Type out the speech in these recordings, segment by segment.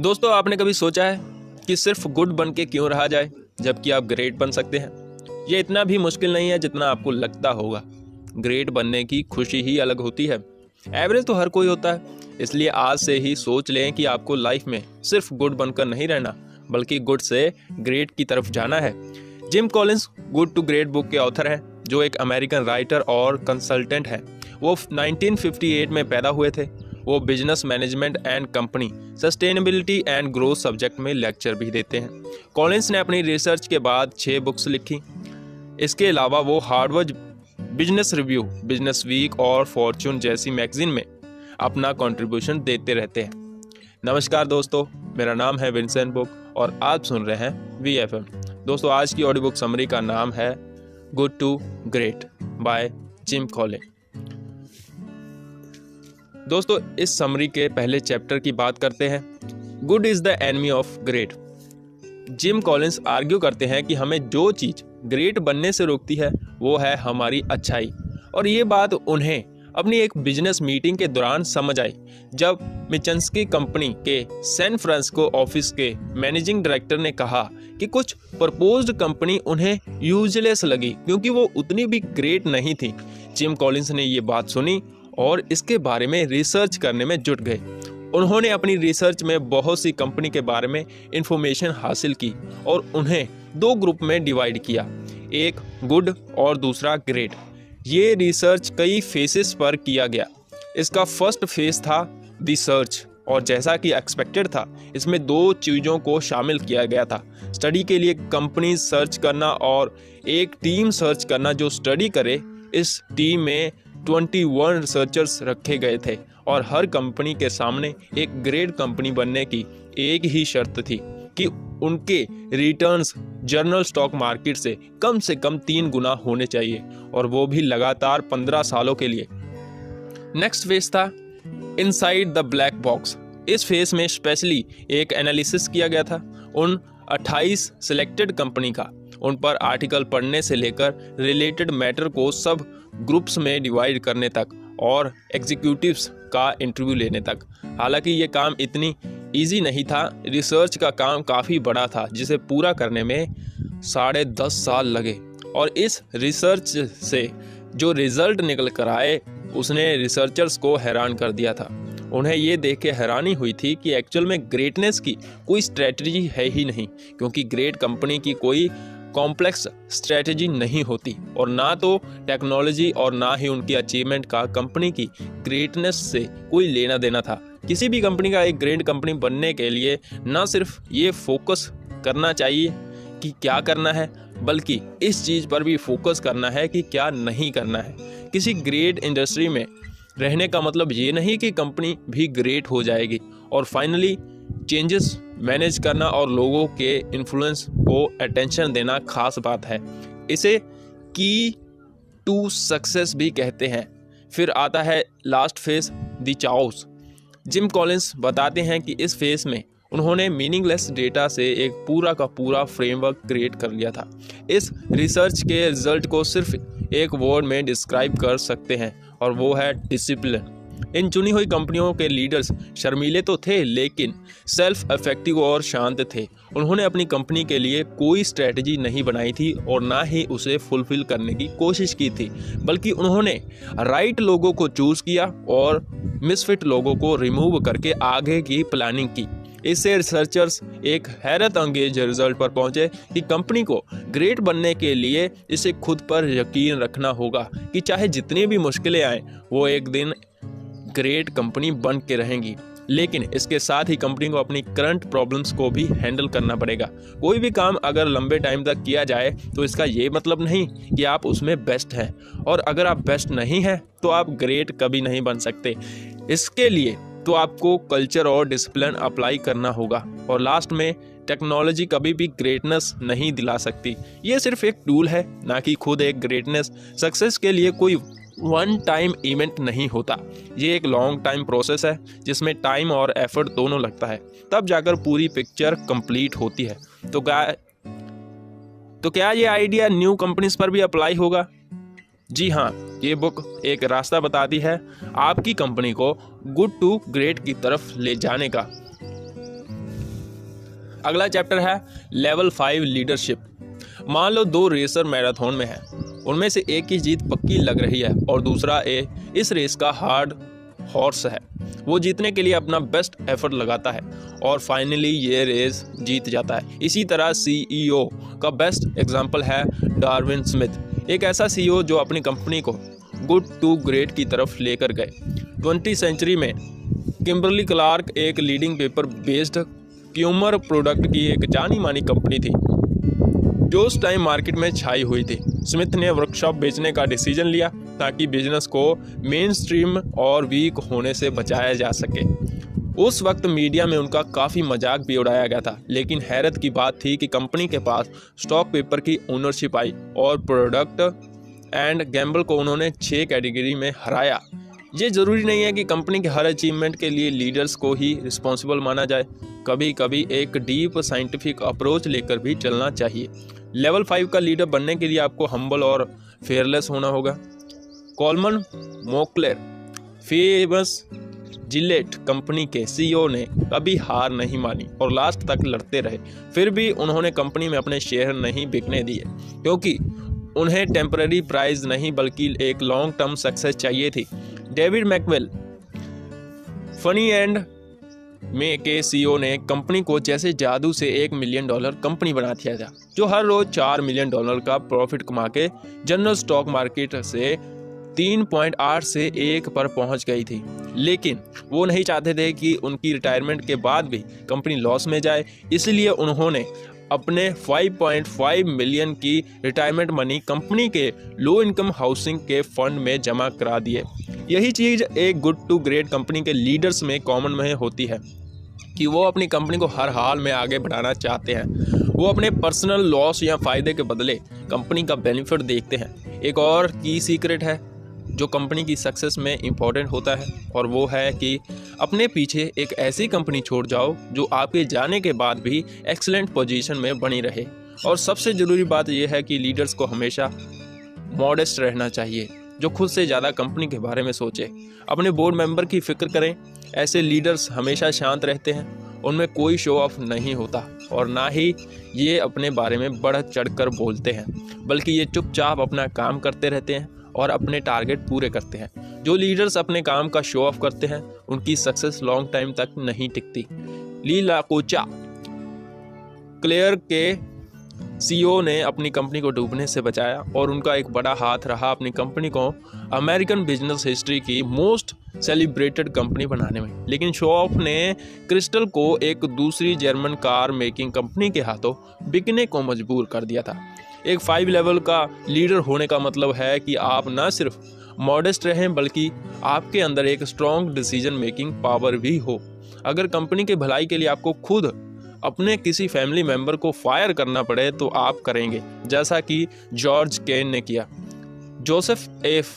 दोस्तों, आपने कभी सोचा है कि सिर्फ गुड बन के क्यों रहा जाए जबकि आप ग्रेट बन सकते हैं? ये इतना भी मुश्किल नहीं है जितना आपको लगता होगा। ग्रेट बनने की खुशी ही अलग होती है। एवरेज तो हर कोई होता है, इसलिए आज से ही सोच लें कि आपको लाइफ में सिर्फ गुड बनकर नहीं रहना, बल्कि गुड से ग्रेट की तरफ जाना है। Jim Collins good to great book के ऑथर हैं, जो एक अमेरिकन राइटर और कंसल्टेंट हैं। वो 1958 में पैदा हुए थे। वो business management and company sustainability and growth subject में लेक्चर भी देते हैं। कॉलिंस ने अपनी रिसर्च के बाद 6 बुक्स लिखी। इसके अलावा वो Harvard Business Review, Business Week और फॉर्च्यून जैसी मैगजीन में अपना कंट्रीब्यूशन देते रहते हैं। नमस्कार दोस्तों, मेरा नाम है विंसेंट बुक और आप सुन रहे हैं VFM। दोस्तों, आज की ऑडियो बुक समरी का नाम है good to great by Jim Collins. दोस्तों, इस समरी के पहले चैप्टर की बात करते हैं। Good is the enemy of great. Gym Collins argue करते हैं कि हमें जो चीज़ ग्रेट बनने से रोकती है वो है हमारी अच्छाई। और ये बात उन्हें अपनी एक बिजनेस मीटिंग के दौरान समझ आई, जब मिचंस्की कंपनी के सैन फ्रांसिस्को ऑफिस के मैनेजिंग डायरेक्टर ने कहा कि कुछ प्रपोज्ड कंपनी उन्हें यूजलेस लगी क्योंकि वो उतनी भी ग्रेट नहीं थी। जिम कॉलिंस ने ये बात सुनी और इसके बारे में रिसर्च करने में जुट गए। उन्होंने अपनी रिसर्च में बहुत सी कंपनी के बारे में इंफॉर्मेशन हासिल की और उन्हें 2 ग्रुप में डिवाइड किया, एक गुड और दूसरा ग्रेट। ये रिसर्च कई फेसेस पर किया गया। इसका फर्स्ट फेज था रिसर्च, और जैसा कि एक्सपेक्टेड था, इसमें 2 चीज़ों को शामिल किया गया था। स्टडी के लिए कंपनी सर्च करना और एक टीम सर्च करना जो स्टडी करे। इस टीम में 21 रिसर्चर्स रखे गए थे और हर कंपनी के सामने एक ग्रेट कंपनी बनने की एक ही शर्त थी कि उनके रिटर्न्स जनरल स्टॉक मार्केट से कम 3 गुना होने चाहिए, और वो भी लगातार 15 सालों के लिए। नेक्स्ट फेज था इनसाइड द ब्लैक बॉक्स। इस फेज में स्पेशली एक एनालिसिस किया गया था उन 28 सिलेक्टेड कंपनी का। उन पर आर्टिकल पढ़ने से लेकर रिलेटेड मैटर को सब ग्रुप्स में डिवाइड करने तक और एग्जीक्यूटिव्स का इंटरव्यू लेने तक। हालांकि ये काम इतनी इजी नहीं था। रिसर्च का काम काफ़ी बड़ा था जिसे पूरा करने में 10.5 साल लगे, और इस रिसर्च से जो रिजल्ट निकल कर आए उसने रिसर्चर्स को हैरान कर दिया था। उन्हें ये देख के हैरानी हुई थी कि एक्चुअल में ग्रेटनेस की कोई स्ट्रेटजी है ही नहीं, क्योंकि ग्रेट कंपनी की कोई कॉम्प्लेक्स स्ट्रेटजी नहीं होती, और ना तो टेक्नोलॉजी और ना ही उनकी अचीवमेंट का कंपनी की ग्रेटनेस से कोई लेना देना था। किसी भी कंपनी का एक ग्रेट कंपनी बनने के लिए ना सिर्फ ये फोकस करना चाहिए कि क्या करना है, बल्कि इस चीज़ पर भी फोकस करना है कि क्या नहीं करना है। किसी ग्रेट इंडस्ट्री में रहने का मतलब ये नहीं कि कंपनी भी ग्रेट हो जाएगी। और फाइनली चेंजेस मैनेज करना और लोगों के इन्फ्लुएंस को अटेंशन देना खास बात है। इसे की टू सक्सेस भी कहते हैं। फिर आता है last phase, the chaos. Gym Collins बताते हैं कि इस फेज में उन्होंने मीनिंगलेस डेटा से एक पूरा का पूरा फ्रेमवर्क क्रिएट कर लिया था। इस रिसर्च के रिजल्ट को सिर्फ एक वर्ड में डिस्क्राइब कर सकते हैं, और वो है डिसिप्लिन। इन चुनी हुई कंपनियों के लीडर्स शर्मीले तो थे, लेकिन सेल्फ इफेक्टिव और शांत थे। उन्होंने अपनी कंपनी के लिए कोई स्ट्रेटजी नहीं बनाई थी और ना ही उसे फुलफिल करने की कोशिश की थी, बल्कि उन्होंने राइट लोगों को चूज किया और मिसफिट लोगों को रिमूव करके आगे की प्लानिंग की। इससे रिसर्चर्स एक हैरत अंगेज रिजल्ट पर पहुंचे कि कंपनी को ग्रेट बनने के लिए इसे खुद पर यकीन रखना होगा कि चाहे जितनी भी मुश्किलें आएं, वो एक दिन ग्रेट कंपनी बन के रहेंगी। लेकिन इसके साथ ही कंपनी को अपनी करंट प्रॉब्लम्स को भी हैंडल करना पड़ेगा। कोई भी काम अगर लंबे टाइम तक किया जाए तो इसका ये मतलब नहीं कि आप उसमें बेस्ट हैं, और अगर आप बेस्ट नहीं हैं तो आप ग्रेट कभी नहीं बन सकते। इसके लिए तो आपको कल्चर और डिसिप्लिन अप्लाई करना होगा। और लास्ट में टेक्नोलॉजी कभी भी ग्रेटनेस नहीं दिला सकती। ये सिर्फ एक टूल है, ना कि खुद एक ग्रेटनेस। सक्सेस के लिए कोई वन टाइम इवेंट नहीं होता। ये एक लॉन्ग टाइम प्रोसेस है जिसमें टाइम और एफर्ट दोनों लगता है, तब जाकर पूरी पिक्चर कंप्लीट होती है। तो क्या ये आइडिया न्यू कंपनीज पर भी अप्लाई होगा? जी हाँ, ये बुक एक रास्ता बताती है आपकी कंपनी को गुड टू ग्रेट की तरफ ले जाने का। अगला चैप्टर है लेवल 5 लीडरशिप। मान लो 2 रेसर मैराथन में हैं, उनमें से एक की जीत पक्की लग रही है और दूसरा इस रेस का हार्ड हॉर्स है। वो जीतने के लिए अपना बेस्ट एफर्ट लगाता है और फाइनली ये रेस जीत जाता है। इसी तरह CEO का बेस्ट एग्जाम्पल है डार्विन स्मिथ, एक ऐसा CEO जो अपनी कंपनी को गुड टू ग्रेट की तरफ लेकर गए। 20वीं सेंचुरी में किम्बर्ली क्लार्क एक लीडिंग पेपर बेस्ड क्यूमर प्रोडक्ट की एक जानी मानी कंपनी थी जो उस टाइम मार्केट में छाई हुई थी। स्मिथ ने वर्कशॉप बेचने का डिसीजन लिया ताकि बिजनेस को मेन स्ट्रीम और वीक होने से बचाया जा सके। उस वक्त मीडिया में उनका काफ़ी मजाक भी उड़ाया गया था, लेकिन हैरत की बात थी कि कंपनी के पास स्टॉक पेपर की ओनरशिप आई और प्रोडक्ट एंड गैम्बल को उन्होंने 6 कैटेगरी में हराया। ये ज़रूरी नहीं है कि कंपनी के हर अचीवमेंट के लिए लीडर्स को ही रिस्पॉन्सिबल माना जाए। कभी कभी एक डीप साइंटिफिक अप्रोच लेकर भी चलना चाहिए। लेवल 5 का लीडर बनने के लिए आपको हम्बल और फेयरलेस होना होगा। कॉलमन मोकलेर, फेमस जिलेट कंपनी के CEO ने कभी हार नहीं मानी और लास्ट तक लड़ते रहे। फिर भी उन्होंने कंपनी में अपने शेयर नहीं बिकने दिए, क्योंकि उन्हें टेम्पररी प्राइज नहीं बल्कि एक लॉन्ग टर्म सक्सेस चाहिए थी। डेविड मैकवेल, फनी एंड में के CEO ने कंपनी को जैसे जादू से $1 मिलियन कंपनी बना दिया था, जो हर रोज $4 मिलियन का प्रॉफिट कमा के जनरल स्टॉक मार्केट से 3.8 से 1 पर पहुंच गई थी। लेकिन वो नहीं चाहते थे कि उनकी रिटायरमेंट के बाद भी कंपनी लॉस में जाए, इसलिए उन्होंने अपने 5.5 मिलियन की रिटायरमेंट मनी कंपनी के लो इनकम हाउसिंग के फंड में जमा करा दिए। यही चीज़ एक गुड टू ग्रेट कंपनी के लीडर्स में कॉमन में होती है कि वो अपनी कंपनी को हर हाल में आगे बढ़ाना चाहते हैं। वो अपने पर्सनल लॉस या फ़ायदे के बदले कंपनी का बेनिफिट देखते हैं। एक और की सीक्रेट है जो कंपनी की सक्सेस में इम्पॉर्टेंट होता है, और वो है कि अपने पीछे एक ऐसी कंपनी छोड़ जाओ जो आपके जाने के बाद भी एक्सीलेंट पोजीशन में बनी रहे। और सबसे ज़रूरी बात यह है कि लीडर्स को हमेशा मॉडेस्ट रहना चाहिए, जो खुद से ज़्यादा कंपनी के बारे में सोचे। अपने बोर्ड मेंबर की फिक्र करें। ऐसे लीडर्स हमेशा शांत रहते हैं, उनमें कोई शो ऑफ नहीं होता और ना ही ये अपने बारे में बढ़ चढ़कर बोलते हैं, बल्कि ये चुपचाप अपना काम करते रहते हैं और अपने टारगेट पूरे करते हैं। जो लीडर्स अपने काम का शो ऑफ करते हैं उनकी सक्सेस लॉन्ग टाइम तक नहीं टिकती। ली लाकोचा, क्लेयर के CEO ने अपनी कंपनी को डूबने से बचाया और उनका एक बड़ा हाथ रहा अपनी कंपनी को अमेरिकन बिजनेस हिस्ट्री की मोस्ट सेलिब्रेटेड कंपनी बनाने में। लेकिन शो ऑफ ने क्रिस्टल को एक दूसरी जर्मन कार मेकिंग कंपनी के हाथों बिकने को मजबूर कर दिया था। एक 5 लेवल का लीडर होने का मतलब है कि आप न सिर्फ मॉडेस्ट रहें बल्कि आपके अंदर एक स्ट्रॉन्ग डिसीजन मेकिंग पावर भी हो। अगर कंपनी के भलाई के लिए आपको खुद अपने किसी फैमिली मेंबर को फायर करना पड़े तो आप करेंगे, जैसा कि जॉर्ज केन ने किया। जोसेफ एफ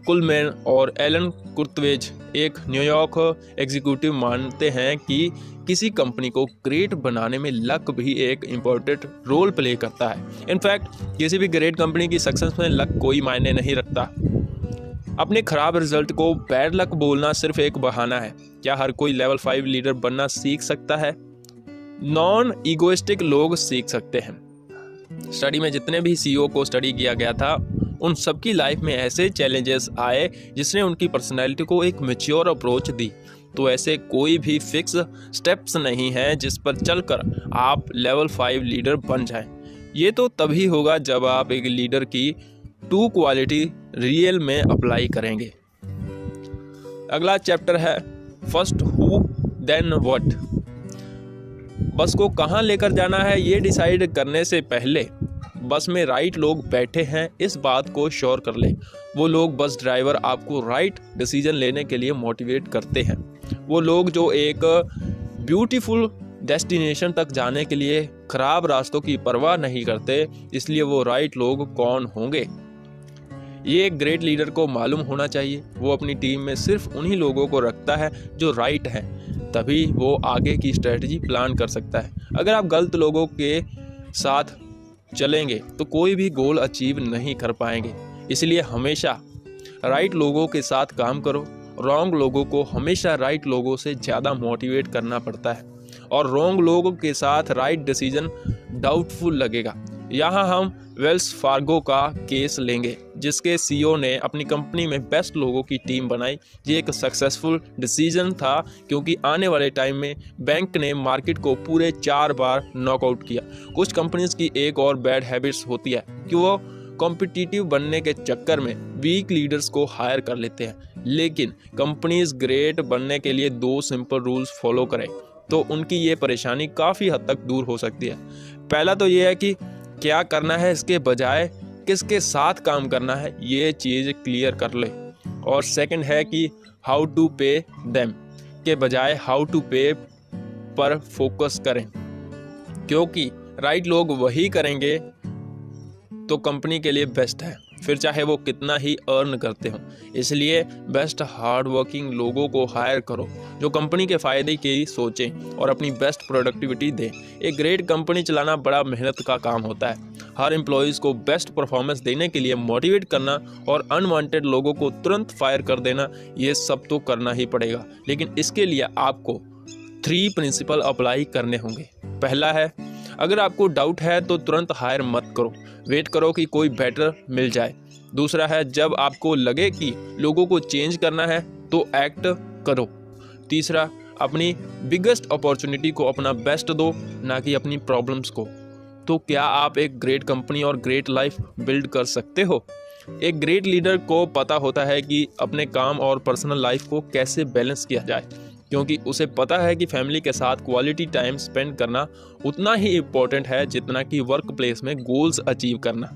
कुलमैन और एलन कुर्तवेज, एक न्यूयॉर्क एग्जीक्यूटिव, मानते हैं कि किसी कंपनी को ग्रेट बनाने में लक भी एक इम्पोर्टेंट रोल प्ले करता है। इनफैक्ट किसी भी ग्रेट कंपनी की सक्सेस में लक कोई मायने नहीं रखता। अपने खराब रिजल्ट को बैड लक बोलना सिर्फ एक बहाना है। क्या हर कोई लेवल 5 लीडर बनना सीख सकता है? नॉन ईगोइस्टिक लोग सीख सकते हैं। स्टडी में जितने भी CEO को स्टडी किया गया था उन सबकी लाइफ में ऐसे चैलेंजेस आए जिसने उनकी पर्सनैलिटी को एक मैच्योर अप्रोच दी। तो ऐसे कोई भी फिक्स स्टेप्स नहीं हैं जिस पर चलकर आप लेवल 5 लीडर बन जाएं। ये तो तभी होगा जब आप एक लीडर की 2 क्वालिटी रियल में अप्लाई करेंगे। अगला चैप्टर है फर्स्ट हु देन व्हाट। बस को कहाँ लेकर जाना है ये डिसाइड करने से पहले बस में राइट लोग बैठे हैं इस बात को श्योर कर लें। वो लोग बस ड्राइवर आपको राइट डिसीजन लेने के लिए मोटिवेट करते हैं। वो लोग जो एक ब्यूटीफुल डेस्टिनेशन तक जाने के लिए खराब रास्तों की परवाह नहीं करते, इसलिए वो राइट लोग कौन होंगे ये एक ग्रेट लीडर को मालूम होना चाहिए। वो अपनी टीम में सिर्फ उन्हीं लोगों को रखता है जो राइट हैं, तभी वो आगे की स्ट्रेटजी प्लान कर सकता है। अगर आप गलत लोगों के साथ चलेंगे तो कोई भी गोल अचीव नहीं कर पाएंगे। इसलिए हमेशा राइट लोगों के साथ काम करो रॉन्ग लोगों को हमेशा राइट लोगों से ज़्यादा मोटिवेट करना पड़ता है और रॉन्ग लोगों के साथ राइट डिसीजन डाउटफुल लगेगा। यहाँ हम वेल्स फार्गो का केस लेंगे, जिसके सीईओ ने अपनी कंपनी में बेस्ट लोगों की टीम बनाई। ये एक सक्सेसफुल डिसीजन था क्योंकि आने वाले टाइम में बैंक ने मार्केट को पूरे 4 बार नॉकआउट किया। कुछ कंपनीज की एक और बैड हैबिट्स होती है कि वो कॉम्पिटिटिव बनने के चक्कर में वीक लीडर्स को हायर कर लेते हैं, लेकिन कंपनीज ग्रेट बनने के लिए 2 सिंपल रूल्स फॉलो करें तो उनकी ये परेशानी काफ़ी हद तक दूर हो सकती है। पहला तो ये है कि क्या करना है इसके बजाय किसके साथ काम करना है, ये चीज़ क्लियर कर ले। और सेकंड है कि हाउ टू पे देम के बजाय हाउ टू पे पर फोकस करें, क्योंकि राइट लोग वही करेंगे तो कंपनी के लिए बेस्ट है, फिर चाहे वो कितना ही अर्न करते हो। इसलिए बेस्ट हार्ड वर्किंग लोगों को हायर करो जो कंपनी के फ़ायदे की सोचें और अपनी बेस्ट प्रोडक्टिविटी दें। एक ग्रेट कंपनी चलाना बड़ा मेहनत का काम होता है। हर एम्प्लॉयज़ को बेस्ट परफॉर्मेंस देने के लिए मोटिवेट करना और अनवांटेड लोगों को तुरंत फायर कर देना, ये सब तो करना ही पड़ेगा। लेकिन इसके लिए आपको 3 प्रिंसिपल अप्लाई करने होंगे। पहला है, अगर आपको डाउट है तो तुरंत हायर मत करो, वेट करो कि कोई बेटर मिल जाए। दूसरा है, जब आपको लगे कि लोगों को चेंज करना है तो एक्ट करो। तीसरा, अपनी बिगेस्ट अपॉर्चुनिटी को अपना बेस्ट दो, ना कि अपनी प्रॉब्लम्स को। तो क्या आप एक ग्रेट कंपनी और ग्रेट लाइफ बिल्ड कर सकते हो? एक ग्रेट लीडर को पता होता है कि अपने काम और पर्सनल लाइफ को कैसे बैलेंस किया जाए, क्योंकि उसे पता है कि फैमिली के साथ क्वालिटी टाइम स्पेंड करना उतना ही इम्पोर्टेंट है जितना कि वर्क प्लेस में गोल्स अचीव करना।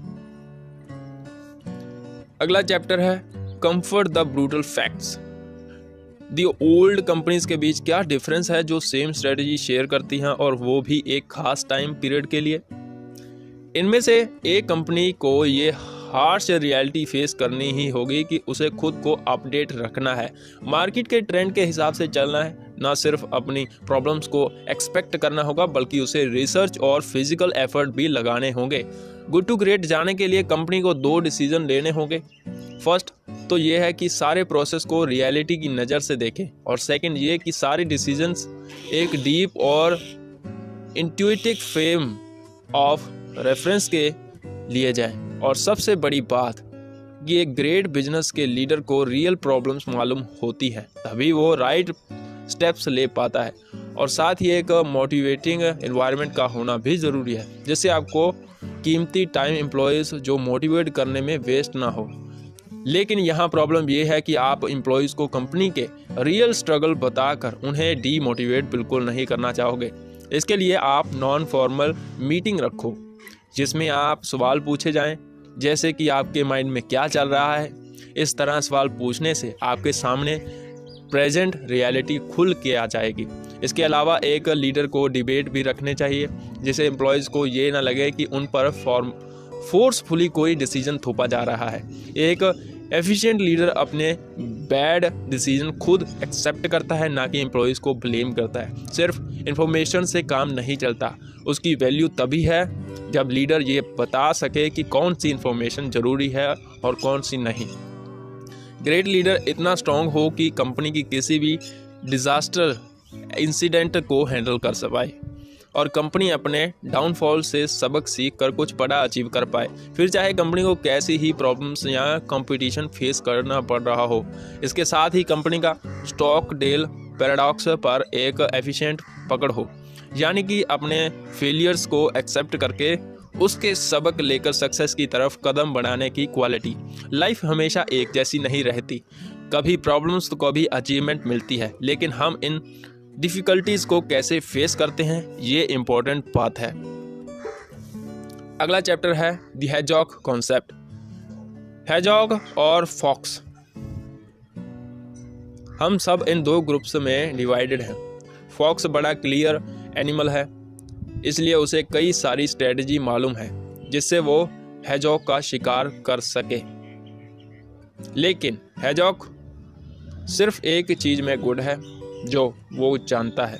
अगला चैप्टर है comfort the brutal facts. The old companies के बीच क्या डिफरेंस है जो सेम स्ट्रेटजी शेयर करती हैं और वो भी एक खास टाइम पीरियड के लिए। इनमें से एक कंपनी को ये हार्श रियलिटी फेस करनी ही होगी कि उसे खुद को अपडेट रखना है, मार्केट के ट्रेंड के हिसाब से चलना है। ना सिर्फ अपनी प्रॉब्लम्स को एक्सपेक्ट करना होगा बल्कि उसे रिसर्च और फिजिकल एफर्ट भी लगाने होंगे। गुड टू ग्रेट जाने के लिए कंपनी को 2 डिसीजन लेने होंगे। फर्स्ट तो ये है कि सारे प्रोसेस को रियलिटी की नज़र से देखें, और सेकंड ये कि सारे डिसीजंस एक डीप और इंट्यूटिव फ्रेम ऑफ रेफरेंस के लिए जाएं। और सबसे बड़ी बात कि एक ग्रेट बिजनेस के लीडर को रियल प्रॉब्लम्स मालूम होती है, तभी वो राइट स्टेप्स ले पाता है। और साथ ही एक मोटिवेटिंग एनवायरनमेंट का होना भी ज़रूरी है, जिससे आपको कीमती टाइम एम्प्लॉयज़ जो मोटिवेट करने में वेस्ट ना हो। लेकिन यहाँ प्रॉब्लम ये है कि आप एम्प्लॉयज़ को कंपनी के रियल स्ट्रगल बताकर उन्हें डीमोटिवेट बिल्कुल नहीं करना चाहोगे। इसके लिए आप नॉन फॉर्मल मीटिंग रखो जिसमें आप सवाल पूछे जाएं, जैसे कि आपके माइंड में क्या चल रहा है। इस तरह सवाल पूछने से आपके सामने प्रेजेंट रियलिटी खुल के आ जाएगी। इसके अलावा एक लीडर को डिबेट भी रखने चाहिए, जिससे एम्प्लॉयज़ को ये ना लगे कि उन पर फोर्सफुली कोई डिसीजन थोपा जा रहा है। एक एफिशिएंट लीडर अपने बैड डिसीजन खुद एक्सेप्ट करता है, ना कि एम्प्लॉयज़ को ब्लेम करता है। सिर्फ इन्फॉर्मेशन से काम नहीं चलता, उसकी वैल्यू तभी है जब लीडर ये बता सके कि कौन सी इन्फॉर्मेशन ज़रूरी है और कौन सी नहीं। ग्रेट लीडर इतना स्ट्रॉन्ग हो कि कंपनी की किसी भी डिज़ास्टर इंसिडेंट को हैंडल कर पाए और कंपनी अपने डाउनफॉल से सबक सीख कर कुछ बड़ा अचीव कर पाए, फिर चाहे कंपनी को कैसी ही प्रॉब्लम्स या कंपटीशन फेस करना पड़ रहा हो। इसके साथ ही कंपनी का स्टॉकडेल पैराडॉक्स पर एक एफिशिएंट पकड़ हो, यानी कि अपने फेलियर्स को एक्सेप्ट करके उसके सबक लेकर सक्सेस की तरफ कदम बढ़ाने की क्वालिटी। लाइफ हमेशा एक जैसी नहीं रहती, कभी प्रॉब्लम्स तो कभी अचीवमेंट मिलती है, लेकिन हम इन डिफ़िकल्टीज़ को कैसे फेस करते हैं ये इम्पोर्टेंट बात है। अगला चैप्टर है द हेजॉग कॉन्सेप्ट। हेजॉग और फॉक्स, हम सब इन 2 ग्रुप्स में डिवाइडेड हैं। फॉक्स बड़ा क्लियर एनिमल है, इसलिए उसे कई सारी स्ट्रेटजी मालूम है जिससे वो हेजॉग का शिकार कर सके। लेकिन हेजॉग सिर्फ एक चीज़ में गुड है जो वो जानता है।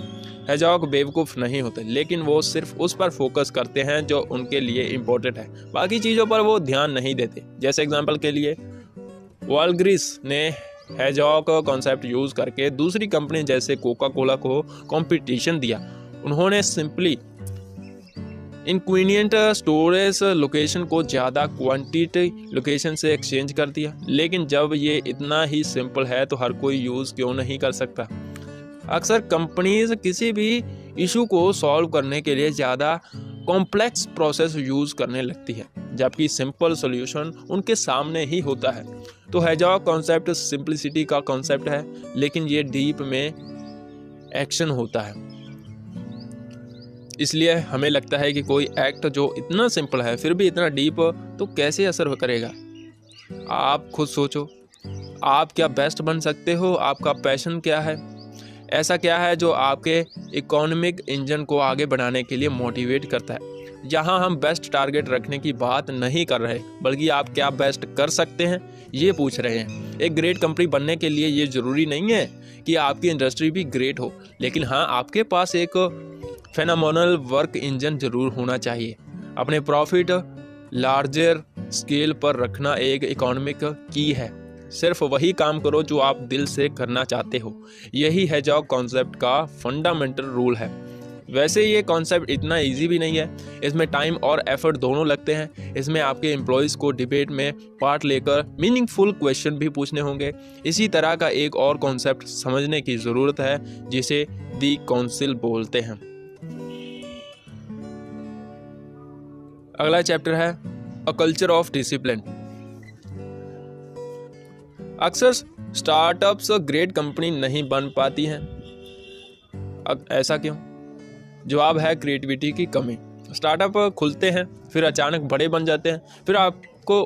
हेजॉग बेवकूफ़ नहीं होते, लेकिन वो सिर्फ उस पर फोकस करते हैं जो उनके लिए इम्पोर्टेंट है, बाकी चीज़ों पर वो ध्यान नहीं देते। जैसे एग्जांपल के लिए वालग्रीस ने हेजॉग कॉन्सेप्ट यूज करके दूसरी कंपनी जैसे कोका कोला को कंपटीशन दिया। उन्होंने सिंपली इनक्वीनियंट स्टोरेज लोकेशन को ज़्यादा क्वांटिटी लोकेशन से एक्सचेंज कर दिया। लेकिन जब ये इतना ही सिंपल है तो हर कोई यूज़ क्यों नहीं कर सकता। अक्सर कंपनीज किसी भी इशू को सॉल्व करने के लिए ज़्यादा कॉम्प्लेक्स प्रोसेस यूज़ करने लगती है, जबकि सिंपल सॉल्यूशन उनके सामने ही होता है। तो हेजॉग कॉन्सेप्ट सिंपलिसिटी का कॉन्सेप्ट है, लेकिन ये डीप में एक्शन होता है। इसलिए हमें लगता है कि कोई एक्ट जो इतना सिंपल है फिर भी इतना डीप तो कैसे असर करेगा। आप खुद सोचो, आप क्या बेस्ट बन सकते हो? आपका पैशन क्या है? ऐसा क्या है जो आपके इकोनॉमिक इंजन को आगे बढ़ाने के लिए मोटिवेट करता है? यहाँ हम बेस्ट टारगेट रखने की बात नहीं कर रहे, बल्कि आप क्या बेस्ट कर सकते हैं ये पूछ रहे हैं। एक ग्रेट कंपनी बनने के लिए ये ज़रूरी नहीं है कि आपकी इंडस्ट्री भी ग्रेट हो, लेकिन हाँ, आपके पास एक फेनोमेनल वर्क इंजन जरूर होना चाहिए। अपने प्रॉफिट लार्जर स्केल पर रखना एक इकोनॉमिक की है। सिर्फ वही काम करो जो आप दिल से करना चाहते हो। यही हेजॉग कॉन्सेप्ट का फंडामेंटल रूल है। वैसे ये कॉन्सेप्ट इतना इजी भी नहीं है, इसमें टाइम और एफर्ट दोनों लगते हैं। इसमें आपके एम्प्लॉयज़ को डिबेट में पार्ट लेकर मीनिंगफुल क्वेश्चन भी पूछने होंगे। इसी तरह का एक और कॉन्सेप्ट समझने की ज़रूरत है जिसे दी काउंसिल बोलते हैं। अगला चैप्टर है अ कल्चर ऑफ डिसिप्लिन। अक्सर स्टार्टअप्स ग्रेट कंपनी नहीं बन पाती हैं। अब ऐसा क्यों? जवाब है क्रिएटिविटी की कमी। स्टार्टअप खुलते हैं, फिर अचानक बड़े बन जाते हैं, फिर आपको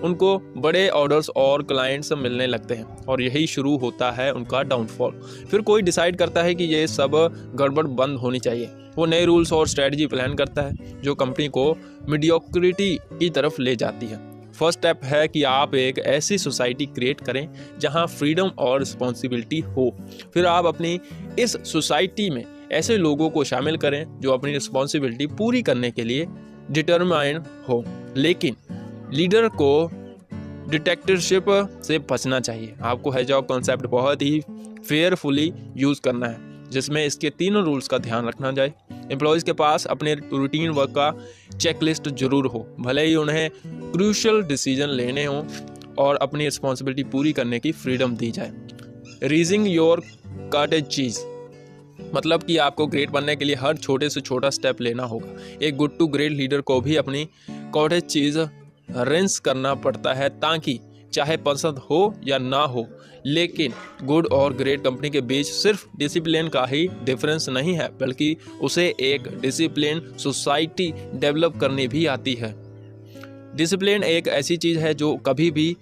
उनको बड़े ऑर्डर्स और क्लाइंट्स मिलने लगते हैं और यही शुरू होता है उनका डाउनफॉल। फिर कोई डिसाइड करता है कि ये सब गड़बड़ बंद होनी चाहिए। वो नए रूल्स और स्ट्रेटजी प्लान करता है जो कंपनी को मीडियोक्रिटी की तरफ ले जाती है। फर्स्ट स्टेप है कि आप एक ऐसी सोसाइटी क्रिएट करें जहां फ्रीडम और रिस्पॉन्सिबिलिटी हो। फिर आप अपनी इस सोसाइटी में ऐसे लोगों को शामिल करें जो अपनी रिस्पॉन्सिबिलिटी पूरी करने के लिए डिटरमाइंड हो। लेकिन लीडर को डिक्टेटरशिप से बचना चाहिए। आपको हेजॉग कॉन्सेप्ट बहुत ही फेयरफुली यूज़ करना है, जिसमें इसके तीनों रूल्स का ध्यान रखना जाए। एम्प्लॉयज़ के पास अपने रूटीन वर्क का चेकलिस्ट जरूर हो, भले ही उन्हें क्रूशियल डिसीजन लेने हों और अपनी रिस्पॉन्सिबिलिटी पूरी करने की फ्रीडम दी जाए। रीजिंग योर कॉटेज चीज़, मतलब कि आपको ग्रेट बनने के लिए हर छोटे से छोटा स्टेप लेना होगा। एक गुड टू ग्रेट लीडर को भी अपनी कॉटेज चीज़ रिंस करना पड़ता है, ताकि चाहे पसंद हो या ना हो। लेकिन गुड और ग्रेट कंपनी के बीच सिर्फ डिसिप्लिन का ही डिफरेंस नहीं है, बल्कि उसे एक डिसिप्लिन सोसाइटी डेवलप करनी भी आती है। डिसिप्लिन एक ऐसी चीज़ है जो कभी भी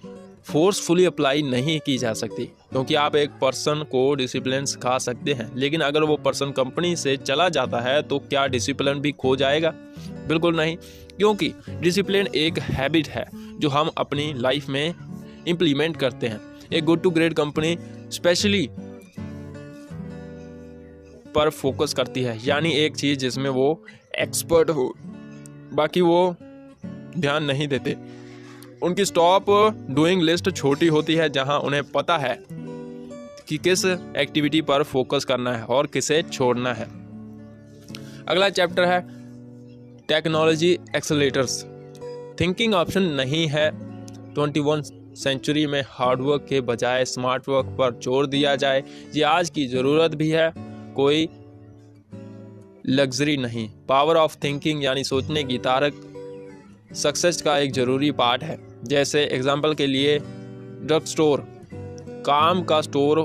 फोर्सफुली अप्लाई नहीं की जा सकती, क्योंकि आप एक पर्सन को डिसिप्लिन सिखा सकते हैं, लेकिन अगर वो पर्सन कंपनी से चला जाता है तो क्या डिसिप्लिन भी खो जाएगा? बिल्कुल नहीं, क्योंकि डिसिप्लिन एक हैबिट है जो हम अपनी लाइफ में इम्प्लीमेंट करते हैं। एक good to great company specially पर फोकस करती है, यानी एक चीज़ जिसमें वो एक्सपर्ट हो, बाकी वो ध्यान नहीं देते। उनकी स्टॉप डूइंग लिस्ट छोटी होती है, जहां उन्हें पता है कि किस एक्टिविटी पर फोकस करना है और किसे छोड़ना है। अगला चैप्टर है टेक्नोलॉजी एक्सेलेरेटर्स। थिंकिंग ऑप्शन नहीं है। 21 सेंचुरी में हार्डवर्क के बजाय स्मार्ट वर्क पर जोर दिया जाए, ये आज की ज़रूरत भी है, कोई लग्जरी नहीं। पावर ऑफ थिंकिंग यानी सोचने की ताकत सक्सेस का एक ज़रूरी पार्ट है। जैसे एग्जांपल के लिए ड्रग स्टोर, काम का स्टोर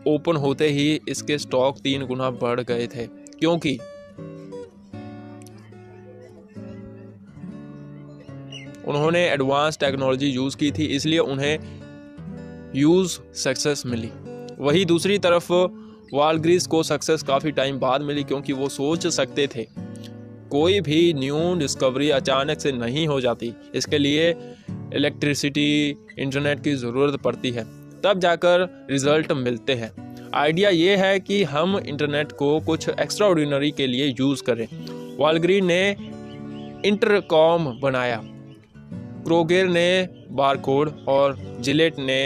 ओपन होते ही इसके स्टॉक 3 गुना बढ़ गए थे, क्योंकि उन्होंने एडवांस टेक्नोलॉजी यूज़ की थी, इसलिए उन्हें यूज़ सक्सेस मिली। वही दूसरी तरफ वालग्रीन्स को सक्सेस काफ़ी टाइम बाद मिली, क्योंकि वो सोच सकते थे कोई भी न्यू डिस्कवरी अचानक से नहीं हो जाती। इसके लिए इलेक्ट्रिसिटी, इंटरनेट की ज़रूरत पड़ती है, तब जाकर रिजल्ट मिलते हैं। आइडिया ये है कि हम इंटरनेट को कुछ एक्स्ट्राऑर्डिनरी के लिए यूज़ करें। वालग्रीन ने इंटरकॉम बनाया, क्रोगेर ने बारकोड और जिलेट ने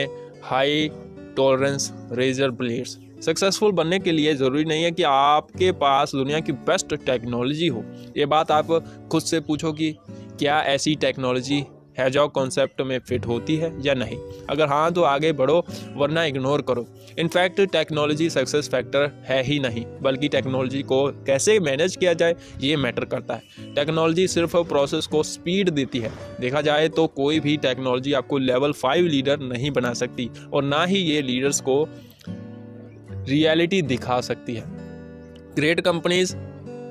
high tolerance razor blades. Successful बनने के लिए ज़रूरी नहीं है कि आपके पास दुनिया की बेस्ट टेक्नोलॉजी हो। ये बात आप खुद से पूछो कि क्या ऐसी टेक्नोलॉजी हेजॉग कॉन्सेप्ट में फिट होती है या नहीं। अगर हाँ तो आगे बढ़ो, वरना इग्नोर करो। इनफैक्ट टेक्नोलॉजी सक्सेस फैक्टर है ही नहीं, बल्कि टेक्नोलॉजी को कैसे मैनेज किया जाए ये मैटर करता है। टेक्नोलॉजी सिर्फ प्रोसेस को स्पीड देती है। देखा जाए तो कोई भी टेक्नोलॉजी आपको लेवल 5 लीडर नहीं बना सकती, और ना ही ये लीडर्स को रियलिटी दिखा सकती है। ग्रेट कंपनीज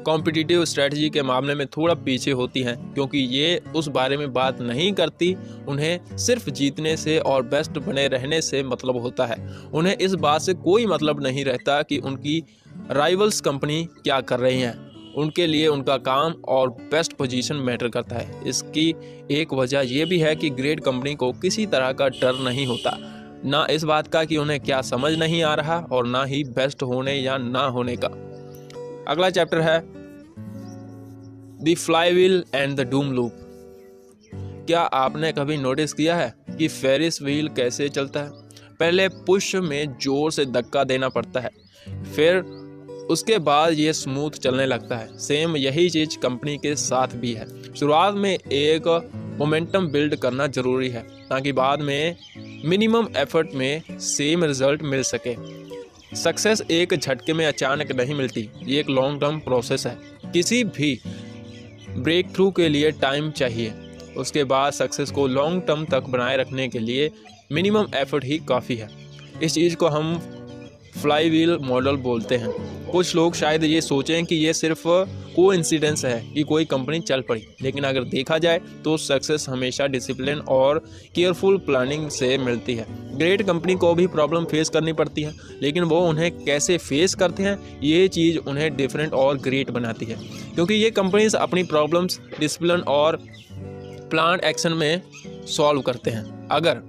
कॉम्पिटिटिव स्ट्रेटजी के मामले में थोड़ा पीछे होती हैं, क्योंकि ये उस बारे में बात नहीं करती। उन्हें सिर्फ जीतने से और बेस्ट बने रहने से मतलब होता है। उन्हें इस बात से कोई मतलब नहीं रहता कि उनकी राइवल्स कंपनी क्या कर रही हैं। उनके लिए उनका काम और बेस्ट पोजीशन मैटर करता है। इसकी एक वजह यह भी है कि ग्रेट कंपनी को किसी तरह का डर नहीं होता, ना इस बात का कि उन्हें क्या समझ नहीं आ रहा, और ना ही बेस्ट होने या ना होने का। अगला चैप्टर है the flywheel and the doom loop. क्या आपने कभी नोटिस किया है कि फेरिस व्हील कैसे चलता है? पहले पुश में जोर से धक्का देना पड़ता है, फिर उसके बाद ये स्मूथ चलने लगता है। सेम यही चीज कंपनी के साथ भी है। शुरुआत में एक मोमेंटम बिल्ड करना जरूरी है, ताकि बाद में मिनिमम एफर्ट में सेम रिजल्ट मिल सके। सक्सेस एक झटके में अचानक नहीं मिलती, ये एक लॉन्ग टर्म प्रोसेस है। किसी भी ब्रेक थ्रू के लिए टाइम चाहिए। उसके बाद सक्सेस को लॉन्ग टर्म तक बनाए रखने के लिए मिनिमम एफर्ट ही काफ़ी है। इस चीज़ को हम फ्लाईव्हील मॉडल बोलते हैं। कुछ लोग शायद ये सोचें कि ये सिर्फ कोइंसिडेंस है कि कोई कंपनी चल पड़ी, लेकिन अगर देखा जाए तो सक्सेस हमेशा डिसिप्लिन और केयरफुल प्लानिंग से मिलती है। ग्रेट कंपनी को भी प्रॉब्लम फेस करनी पड़ती है, लेकिन वो उन्हें कैसे फेस करते हैं ये चीज़ उन्हें डिफरेंट और ग्रेट बनाती है, क्योंकि ये कंपनीज अपनी प्रॉब्लम्स डिसिप्लिन और प्लान एक्शन में सॉल्व करते हैं। अगर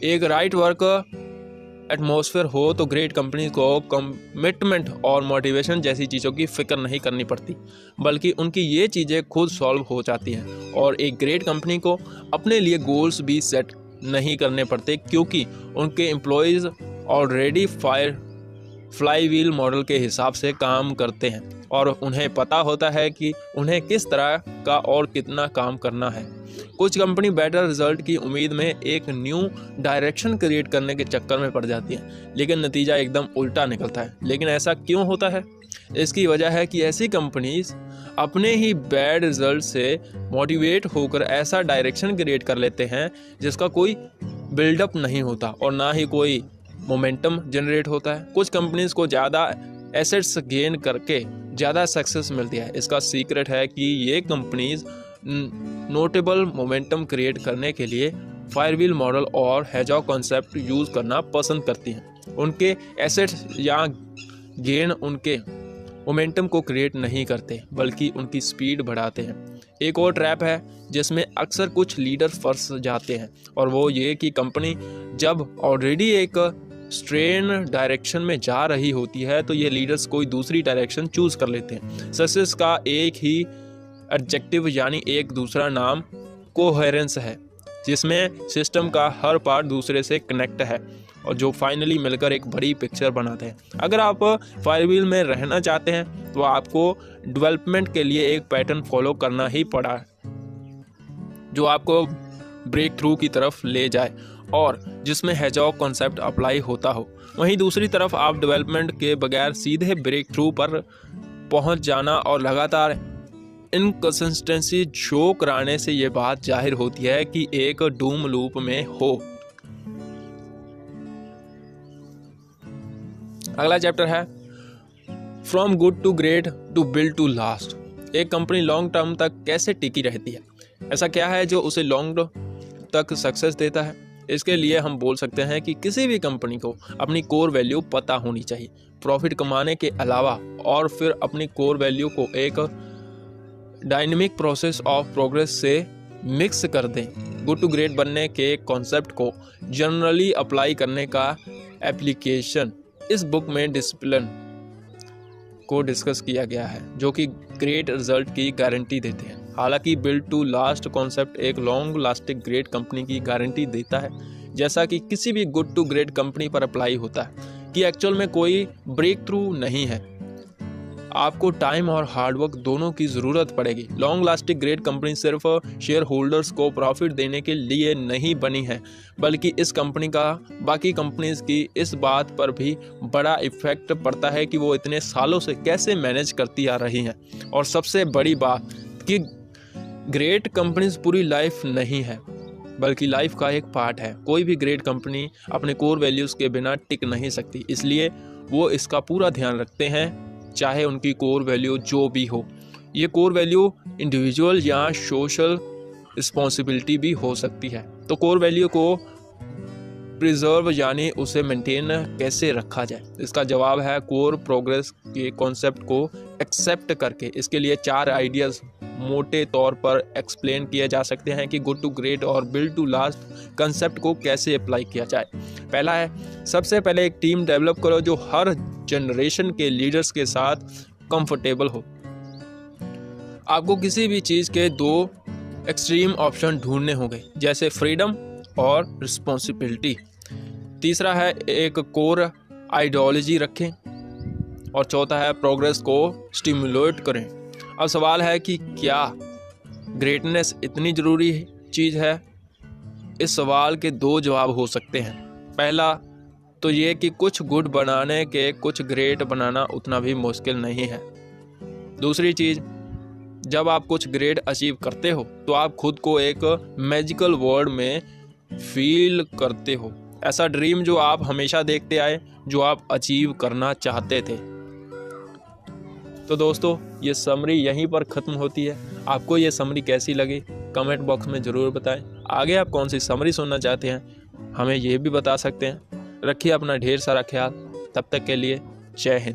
एक राइट वर्क एटमॉस्फेयर हो तो ग्रेट कंपनी को कमिटमेंट और मोटिवेशन जैसी चीज़ों की फिक्र नहीं करनी पड़ती, बल्कि उनकी ये चीज़ें खुद सॉल्व हो जाती हैं। और एक ग्रेट कंपनी को अपने लिए गोल्स भी सेट नहीं करने पड़ते, क्योंकि उनके एम्प्लॉयज़ ऑलरेडी फ्लाईव्हील मॉडल के हिसाब से काम करते हैं, और उन्हें पता होता है कि उन्हें किस तरह का और कितना काम करना है। कुछ कंपनी बेटर रिजल्ट की उम्मीद में एक न्यू डायरेक्शन क्रिएट करने के चक्कर में पड़ जाती है, लेकिन नतीजा एकदम उल्टा निकलता है। लेकिन ऐसा क्यों होता है? इसकी वजह है कि ऐसी कंपनीज अपने ही बैड रिजल्ट से मोटिवेट होकर ऐसा डायरेक्शन क्रिएट कर लेते हैं जिसका कोई बिल्डअप नहीं होता और ना ही कोई मोमेंटम जनरेट होता है। कुछ कंपनीज को ज़्यादा एसेट्स गेन करके ज़्यादा सक्सेस मिलती है। इसका सीक्रेट है कि ये कंपनीज नोटेबल मोमेंटम क्रिएट करने के लिए फ्लाईव्हील मॉडल और हेजॉग कॉन्सेप्ट यूज़ करना पसंद करती हैं। उनके एसेट्स या गेन उनके मोमेंटम को क्रिएट नहीं करते, बल्कि उनकी स्पीड बढ़ाते हैं। एक और ट्रैप है जिसमें अक्सर कुछ लीडर फंस जाते हैं, और वो ये कि कंपनी जब ऑलरेडी एक स्ट्रेन डायरेक्शन में जा रही होती है तो ये लीडर्स कोई दूसरी डायरेक्शन चूज कर लेते हैं। सक्सेस का एक ही एडजेक्टिव यानी एक दूसरा नाम कोहेरेंस है, जिसमें सिस्टम का हर पार्ट दूसरे से कनेक्ट है और जो फाइनली मिलकर एक बड़ी पिक्चर बनाते हैं। अगर आप फ्लाईव्हील में रहना चाहते हैं तो आपको डेवलपमेंट के लिए एक पैटर्न फॉलो करना ही पड़ा, जो आपको ब्रेक थ्रू की तरफ ले जाए और जिसमें हेजॉग कॉन्सेप्ट अप्लाई होता हो। वहीं दूसरी तरफ आप डेवलपमेंट के बगैर सीधे ब्रेक थ्रू पर पहुंच जाना और लगातार इनकंसिस्टेंसी शो कराने से ये बात जाहिर होती है कि एक डूम लूप में हो। अगला चैप्टर है from good to great to build to last. एक कंपनी लॉन्ग टर्म तक कैसे टिकी रहती है? ऐसा क्या है जो उसे लॉन्ग तक सक्सेस देता है? इसके लिए हम बोल सकते हैं कि किसी भी कंपनी को अपनी कोर वैल्यू पता होनी चाहिए, प्रॉफिट कमाने के अलावा, और फिर अपनी कोर वैल्यू को एक डायनेमिक प्रोसेस ऑफ प्रोग्रेस से मिक्स कर दें। गुड टू ग्रेट बनने के कॉन्सेप्ट को जनरली अप्लाई करने का एप्लीकेशन इस बुक में डिसिप्लिन को डिस्कस किया गया है, जो कि ग्रेट रिजल्ट की गारंटी देते हैं। हालांकि बिल्ड टू लास्ट कॉन्सेप्ट एक लॉन्ग लास्टिंग ग्रेट कंपनी की गारंटी देता है। जैसा कि किसी भी गुड टू ग्रेट कंपनी पर अप्लाई होता है कि एक्चुअल में कोई ब्रेक थ्रू नहीं है। आपको टाइम और हार्डवर्क दोनों की ज़रूरत पड़ेगी। लॉन्ग लास्टिंग ग्रेट कंपनी सिर्फ शेयर होल्डर्स को प्रॉफिट देने के लिए नहीं बनी है, बल्कि इस कंपनी का बाकी कंपनीज की इस बात पर भी बड़ा इफेक्ट पड़ता है कि वो इतने सालों से कैसे मैनेज करती आ रही हैं। और सबसे बड़ी बात कि ग्रेट कंपनीज पूरी लाइफ नहीं है, बल्कि लाइफ का एक पार्ट है। कोई भी ग्रेट कंपनी अपने कोर वैल्यूज़ के बिना टिक नहीं सकती, इसलिए वो इसका पूरा ध्यान रखते हैं, चाहे उनकी कोर वैल्यू जो भी हो। ये कोर वैल्यू इंडिविजुअल या सोशल रिस्पॉन्सिबिलिटी भी हो सकती है। तो कोर वैल्यू को प्रिजर्व यानी उसे मेंटेन कैसे रखा जाए, इसका जवाब है कोर प्रोग्रेस के कॉन्सेप्ट को एक्सेप्ट करके। इसके लिए 4 आइडियाज़ मोटे तौर पर एक्सप्लेन किए जा सकते हैं कि गुड टू ग्रेट और बिल्ड टू लास्ट कंसेप्ट को कैसे अप्लाई किया जाए। पहला है, सबसे पहले एक टीम डेवलप करो जो हर जनरेशन के लीडर्स के साथ कंफर्टेबल हो। आपको किसी भी चीज़ के 2 एक्सट्रीम ऑप्शन ढूंढने होंगे, जैसे फ्रीडम और रिस्पॉन्सिबिलिटी। तीसरा है एक कोर आइडियोलॉजी रखें, और चौथा है प्रोग्रेस को स्टिमुलेट करें। अब सवाल है कि क्या ग्रेटनेस इतनी ज़रूरी चीज़ है? इस सवाल के 2 जवाब हो सकते हैं। पहला तो ये कि कुछ गुड बनाने के कुछ ग्रेट बनाना उतना भी मुश्किल नहीं है। दूसरी चीज़, जब आप कुछ ग्रेट अचीव करते हो तो आप खुद को एक मैजिकल वर्ल्ड में फील करते हो, ऐसा ड्रीम जो आप हमेशा देखते आए, जो आप अचीव करना चाहते थे। तो दोस्तों, ये समरी यहीं पर ख़त्म होती है। आपको ये समरी कैसी लगी कमेंट बॉक्स में ज़रूर बताएं। आगे आप कौन सी समरी सुनना चाहते हैं हमें ये भी बता सकते हैं। रखिए अपना ढेर सारा ख्याल। तब तक के लिए जय हिंद।